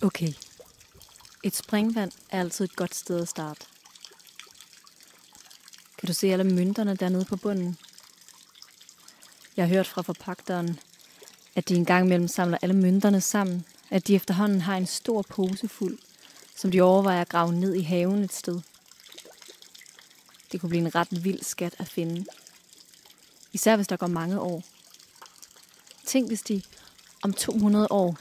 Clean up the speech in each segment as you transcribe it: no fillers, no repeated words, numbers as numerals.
Okay. Et springvand er altid et godt sted at starte. Kan du se alle mønterne dernede på bunden? Jeg har hørt fra forpagteren, at de engang imellem samler alle mønterne sammen. At de efterhånden har en stor pose fuld, som de overvejer at grave ned i haven et sted. Det kunne blive en ret vild skat at finde. Især hvis der går mange år. Tænk hvis de om 200 år,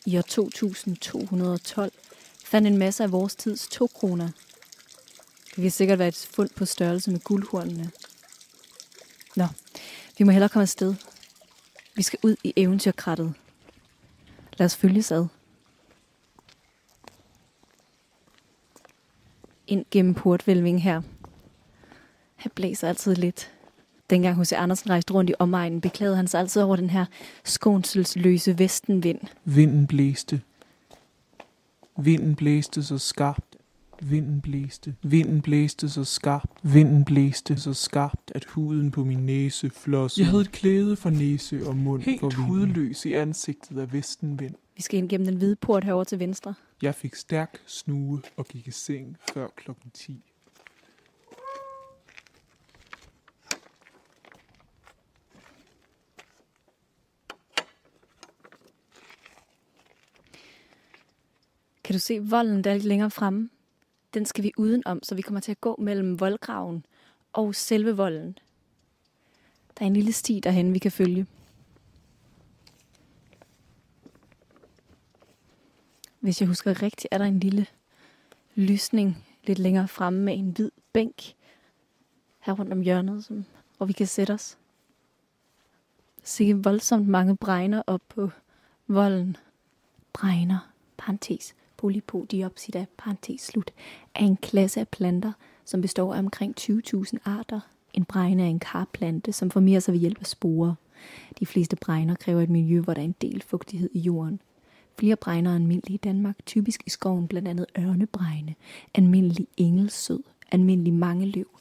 i år 2212, fandt en masse af vores tids 2 kroner. Det vil sikkert være et fund på størrelse med guldhornene. Nå, vi må hellere komme afsted. Vi skal ud i eventyrkrattet. Lad os følges ad. Ind gennem portvælvingen her. Her blæser altid lidt. Dengang H.C. Andersen rejste rundt i omegnen, beklagede han sig altid over den her skånselsløse vestenvind. Vinden blæste. Vinden blæste så skarpt. Vinden blæste. Vinden blæste så skarpt. Vinden blæste så skarpt, at huden på min næse flossede. Jeg havde et klæde for næse og mund helt for vinden. Hudløs i ansigtet af vestenvind. Vi skal ind gennem den hvide port herovre til venstre. Jeg fik stærk snue og gik i seng før 10:00. Kan du se volden, der er lidt længere fremme? Den skal vi udenom, så vi kommer til at gå mellem voldgraven og selve volden. Der er en lille sti derhen, vi kan følge. Hvis jeg husker rigtigt, er der en lille lysning lidt længere fremme med en hvid bænk her rundt om hjørnet, hvor vi kan sætte os. Sikke voldsomt mange bregner op på volden. Bregner, parentes, Polypodiopsida, parentes slut, er en klasse af planter, som består af omkring 20.000 arter. En bregne er en karplante, som formerer sig ved hjælp af sporer. De fleste bregner kræver et miljø, hvor der er en del fugtighed i jorden. Flere bregner er almindelige i Danmark, typisk i skoven, blandt andet ørnebregne, almindelig engelsød, almindelig mangeløv.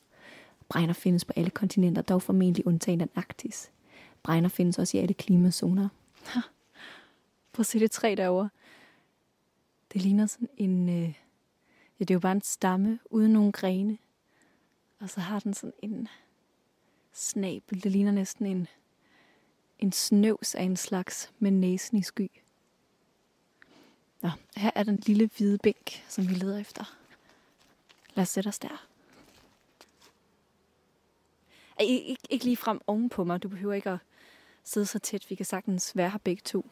Bregner findes på alle kontinenter, dog formentlig undtagen Antarktis. Bregner findes også i alle klimazoner. Prøv at se det træ derovre. Det ligner sådan en... det er jo bare en stamme uden nogen grene. Og så har den sådan en snabel. Det ligner næsten en snøvs af en slags med næsen i sky. Nå, her er den lille hvide bænk, som vi leder efter. Lad os sætte os der. Ikke lige frem ovenpå mig. Du behøver ikke at sidde så tæt. Vi kan sagtens være her begge to.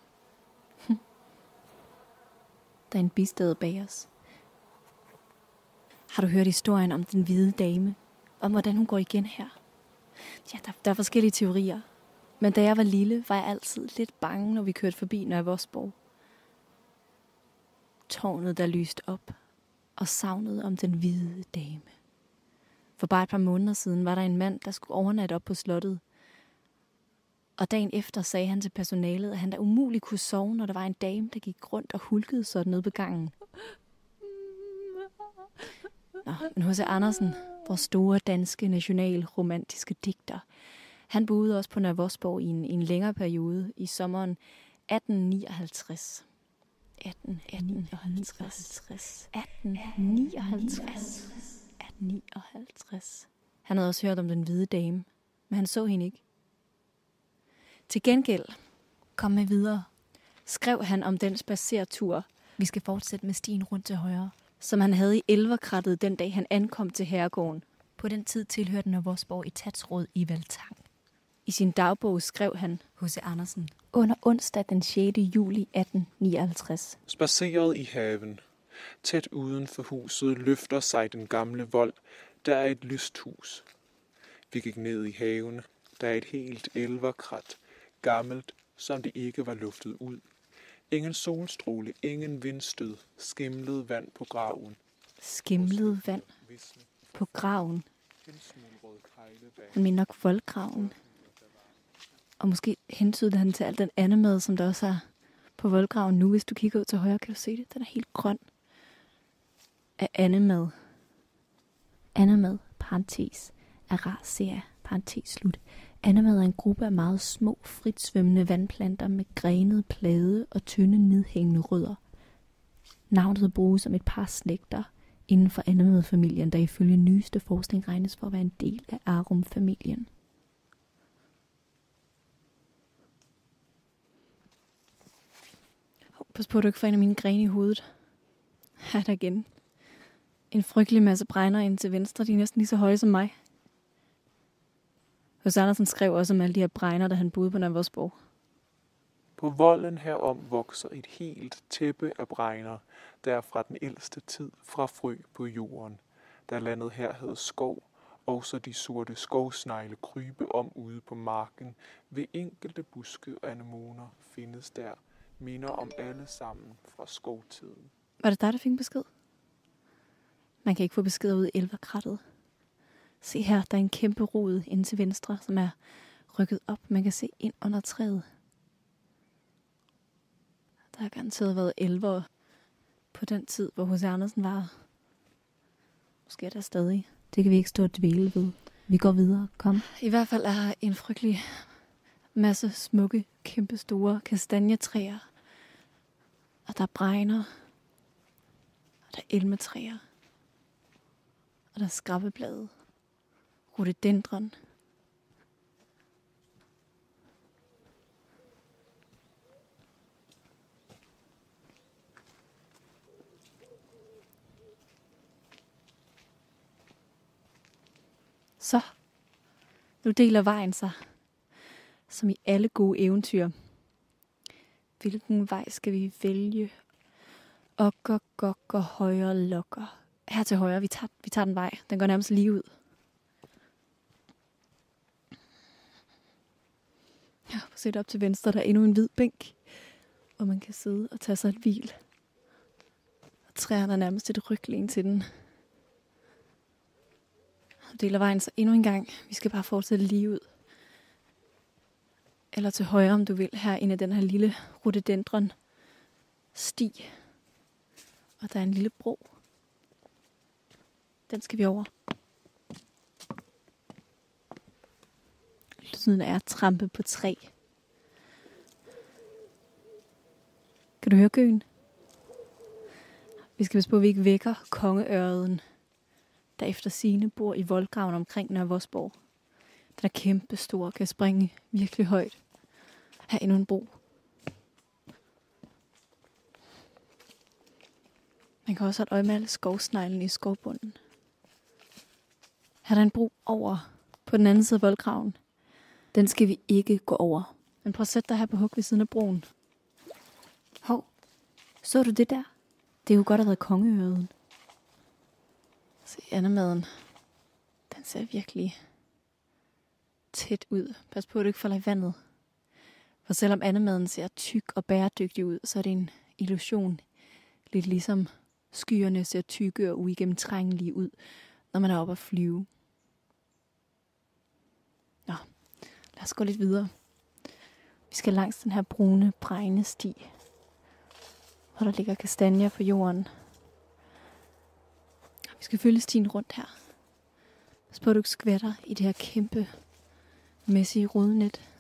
Der er en bistade bag os. Har du hørt historien om den hvide dame? Om hvordan hun går igen her? Ja, der er forskellige teorier. Men da jeg var lille, var jeg altid lidt bange, når vi kørte forbi Nørre-Vosborg. Tårnet, der lyste op, og savnede om den hvide dame. For bare et par måneder siden var der en mand, der skulle overnatte op på slottet. Og dagen efter sagde han til personalet, at han da umuligt kunne sove, når der var en dame, der gik rundt og hulkede sådan nede på gangen. Nå, men H.C. Andersen, vores store danske nationalromantiske digter, han boede også på Nørre-Vosborg i en længere periode i sommeren 1859. 1859. Han havde også hørt om den hvide dame, men han så hende ikke. Til gengæld, kom med videre, skrev han om den spadsertur, vi skal fortsætte med stien rundt til højre, som han havde i Elverkrattet den dag, han ankom til herregården. På den tid tilhørte Nørre-Vosborg etatsråd i Valtang. I sin dagbog skrev han, H.C. Andersen, under onsdag den 6. juli 1859. Spadseret i haven. Tæt uden for huset løfter sig den gamle vold. Der er et lysthus. Vi gik ned i haven. Der er et helt elverkrat. Gammelt, som det ikke var luftet ud. Ingen solstråle, ingen vindstød. Skimlet vand på graven. Skimlet vand på graven. Han mener nok voldgraven. Og måske hentydede han til alt den andemad, som der også er på voldgraven nu. Hvis du kigger ud til højre, kan du se det. Den er helt grøn. Af andemad. Andemad, parentes, Aracea, parentes slut. Andemad er en gruppe af meget små, fritsvømmende vandplanter med grenet plade og tynde, nedhængende rødder. Navnet bruges som et par slægter inden for Animede-familien, der ifølge nyeste forskning regnes for at være en del af Arum-familien. Pas på, at du ikke får en af mine grene i hovedet. Her er der igen. En frygtelig masse bregner ind til venstre. De er næsten lige så høje som mig. Hos Andersen skrev også om alle de her bregner, da han boede på Nørresborg. På volden herom vokser et helt tæppe af bregner, der er fra den ældste tid fra frø på jorden. Da landet her hed skov, og så de sorte skovsnegle krybe om ude på marken. Ved enkelte buske og anemoner findes der minder om alle sammen fra skovtiden. Var det dig, der fik besked? Man kan ikke få beskeder ud i elverkrattet. Se her, der er en kæmpe rod inde til venstre, som er rykket op. Man kan se ind under træet. Der har garanteret været elver på den tid, hvor H.C. Andersen var. Måske er der stadig. Det kan vi ikke stå og dvæle ved. Vi går videre. Kom. I hvert fald er en frygtelig masse smukke, kæmpe store kastanjetræer. Og der er bregner. Og der er elmetræer. Og der er skrabbeblade. Rhododendron. Så, nu deler vejen sig, som i alle gode eventyr. Hvilken vej skal vi vælge? Okker, gokker, højre, lokker. Her til højre, vi tager den vej. Den går nærmest lige ud. Ja, prøv at se op til venstre, der er endnu en hvid bænk, hvor man kan sidde og tage sig et hvil. Og træerne er nærmest et ryglæn til den. Deler vejen så endnu en gang. Vi skal bare fortsætte lige ud. Eller til højre, om du vil, her ind i den her lille rhododendron sti. Og der er en lille bro. Den skal vi over. Lyden er at trampe på træ. Kan du høre gøen? Vi skal passe på, at vi ikke vækker kongeørreden, der efter sigende bor i voldgraven omkring Nørresborg. Den er kæmpe stor, kan springe virkelig højt. Her er endnu en bro. Man kan også holde øje med alle skovsneglen i skovbunden. Her er der en bro over på den anden side af voldgraven. Den skal vi ikke gå over. Men prøv at sætte dig her på hug ved siden af broen. Hov, så du det der? Det er jo godt at have været kongeøden. Se, andemaden. Den ser virkelig tæt ud. Pas på, at du ikke falder i vandet. For selvom andemaden ser tyk og bæredygtig ud, så er det en illusion. Lidt ligesom skyerne ser tykke og uigennemtrængelige ud, når man er oppe at flyve. Nå, lad os gå lidt videre. Vi skal langs den her brune, bregne sti, hvor der ligger kastanjer på jorden. Vi skal følge stien rundt her. Pas på, at du ikke skvætter i det her kæmpe, mæssige rodnet.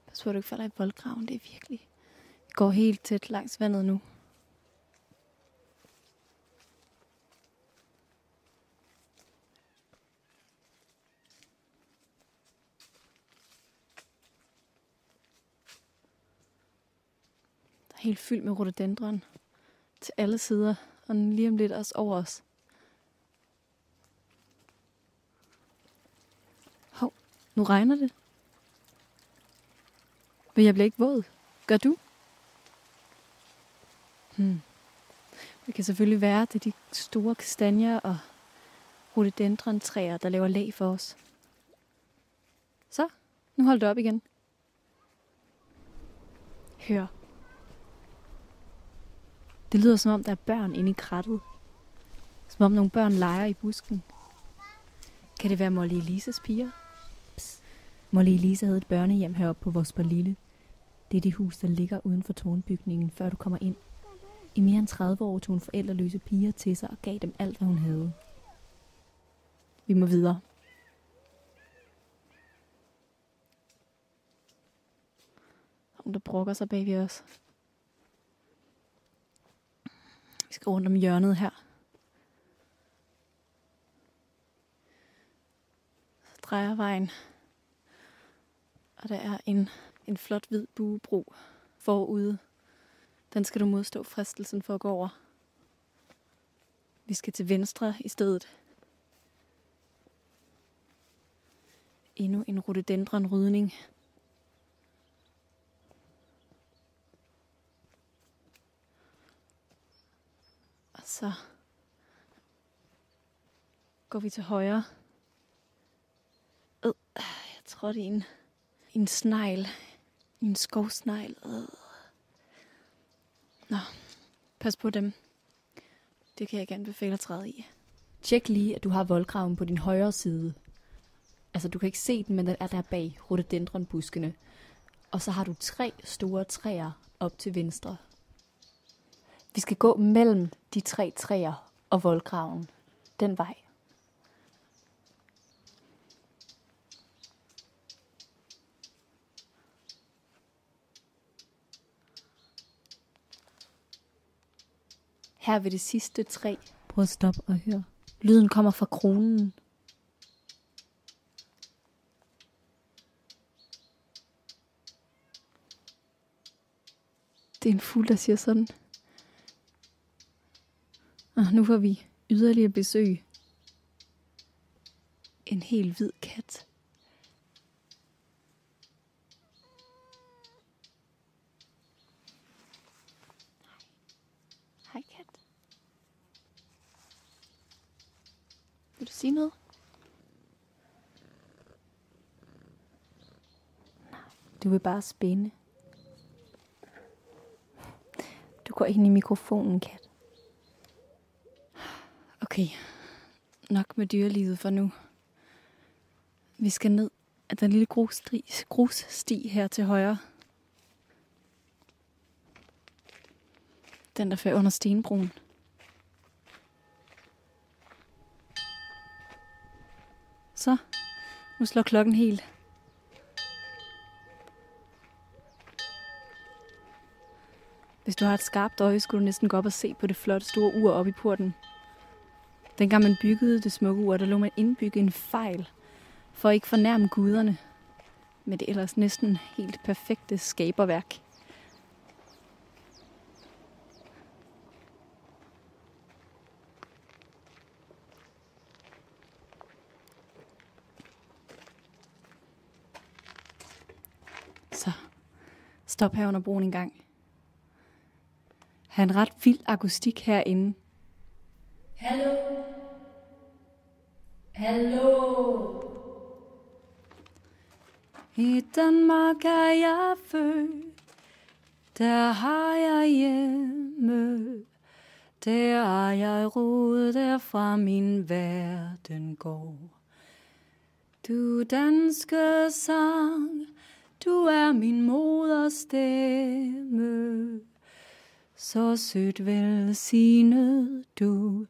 Pas på, at du ikke falder i voldgraven. Det er virkelig. Vi går helt tæt langs vandet nu. Helt fyldt med rhododendron til alle sider, og lige om lidt også over os. Hov, nu regner det. Men jeg bliver ikke våd. Gør du? Det kan selvfølgelig være, at det er de store kastanjer og rhododendron-træer, der laver lag for os. Så, nu hold det op igen. Hør. Det lyder som om, der er børn inde i krattet. Som om nogle børn leger i busken. Kan det være Molly Elises piger? Psst. Molly Elise havde et børnehjem heroppe på Vosborg-Lille. Det er det hus, der ligger uden for tårnbygningen, før du kommer ind. I mere end 30 år tog hun forældreløse piger til sig og gav dem alt, hvad hun havde. Vi må videre. Om der brokker sig bag ved os. Vi skal rundt om hjørnet her. Så drejer vejen. Og der er en flot hvid buebro forude. Den skal du modstå fristelsen for at gå over. Vi skal til venstre i stedet. Endnu en rhododendron-rydning. Og så går vi til højre. Jeg trådte i en snegl. I en skovsnegl. Nå, pas på dem. Det kan jeg ikke anbefale at træde i. Tjek lige, at du har voldgraven på din højre side. Altså, du kan ikke se den, men den er der bag rhododendronbuskene. Og så har du 3 store træer op til venstre. Vi skal gå mellem de 3 træer og voldgraven. Den vej. Her ved det sidste træ. Prøv at stoppe og høre. Lyden kommer fra kronen. Det er en fugl, der siger sådan. Og nu får vi yderligere besøg. En helt hvid kat. Hej kat. Vil du sige noget? Nej, du vil bare spænde. Du går ind i mikrofonen, kat. Okay, nok med dyrelivet for nu. Vi skal ned ad den lille grussti her til højre. Den, der fører under stenbroen. Så, nu slår klokken helt. Hvis du har et skarpt øje, skulle du næsten gå op og se på det flotte store ur oppe i porten. Dengang man byggede det smukke ur, der lå man indbygge en fejl, for at ikke fornærme guderne med det ellers næsten helt perfekte skaberværk. Så, stop her under broen en gang. Har en ret vild akustik herinde. Hallo? Hallo? I Danmark er jeg født, der har jeg hjemme. Der er jeg rodet, derfra min verden går. Du danske sang, du er min moders stemme. Så sødt velsignet du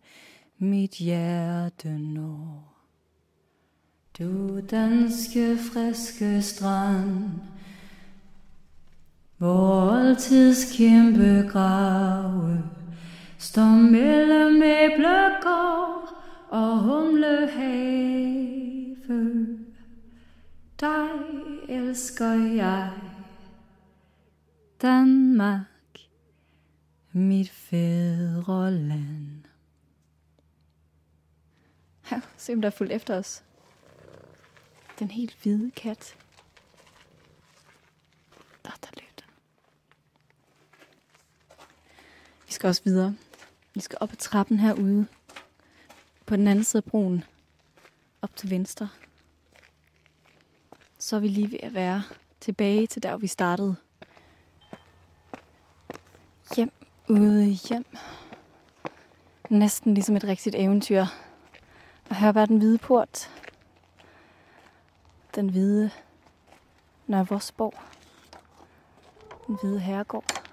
mit hjerte når. Du danske friske strand, hvor altids kæmpe grave står mellem æblegård og humlehave. Dig elsker jeg, Danmark, mit fædreland. Ja, se om der er fulgt efter os. Den helt hvide kat. Der løb den. Vi skal også videre. Vi skal op ad trappen herude. På den anden side af broen. Op til venstre. Så er vi lige ved at være tilbage til der, hvor vi startede. Hjem ude hjem. Næsten ligesom et rigtigt eventyr. Og her var den hvide port. Den hvide Nørre-Vosborg. Den hvide herregård.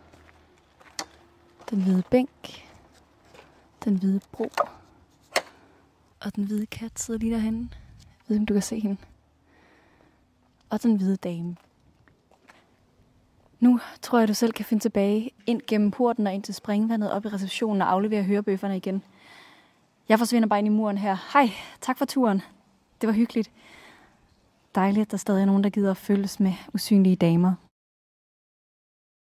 Den hvide bænk. Den hvide bro. Og den hvide kat sidder lige derhenne. Jeg ved, om du kan se hende. Og den hvide dame. Nu tror jeg, du selv kan finde tilbage ind gennem porten og ind til springvandet op i receptionen og aflevere hørebøfferne igen. Jeg forsvinder bare ind i muren her. Hej, tak for turen. Det var hyggeligt. Dejligt, at der stadig er nogen, der gider at følges med usynlige damer.